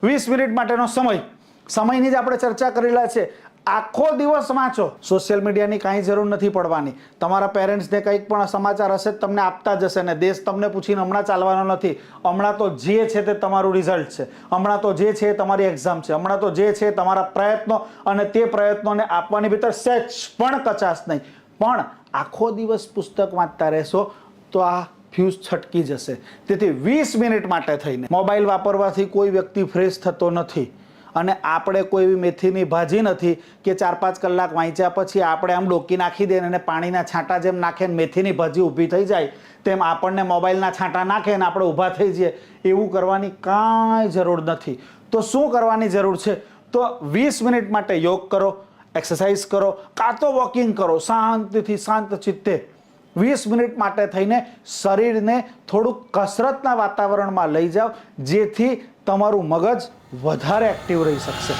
20 minute માટેનો સમયની જ આપણે ચર્ચા કરેલા છે। આખો દિવસ વાંચો, સોશિયલ મીડિયાની કાંઈ જરૂર નથી પડવાની। તમારા પેરેન્ટ્સને કંઈક પણ સમાચાર હશે તમને આપતા જશે ને દેશ તમને પૂછીને હમણાં ચાલવાનો નથી। હમણાં તો જે છે તે તમારું રિઝલ્ટ છે, હમણાં તો જે છે તમારી એક્ઝામ છે, હમણાં તો જે છે તમારા પ્રયત્નો અને તે પ્રયત્નોને આપવાની ભીતર સહેજ પણ કચાશ નહીં। પણ આખો દિવસ પુસ્તક વાંચતા રહેશો તો આ ફ્યુઝ છટકી જશે। તેથી 20 મિનિટ માટે થઈને મોબાઈલ વાપરવાથી કોઈ વ્યક્તિ ફ્રેશ થતો નથી અને આપણે કોઈ એવી મેથીની ભાજી નથી કે 4-5 કલાક વાંચ્યા પછી આપણે આમ ડોકી નાખી દે અને પાણીના છાંટા જેમ નાખે ને મેથીની ભાજી ઊભી થઈ જાય તેમ આપણને મોબાઈલના છાંટા નાખે ને આપણે ઊભા થઈ જઈએ। એવું કરવાની કાંઈ જરૂર નથી। તો શું કરવાની જરૂર છે? તો 20 મિનિટ માટે યોગ કરો, એક્સરસાઇઝ કરો, કાં તો વોકિંગ કરો, શાંતિથી શાંત ચિત્તે 20 મિનિટ માટે થઈને શરીરને થોડુંક કસરતના વાતાવરણમાં લઈ જાઓ, જેથી તમારું મગજ વધારે એક્ટિવ રહી શકશે।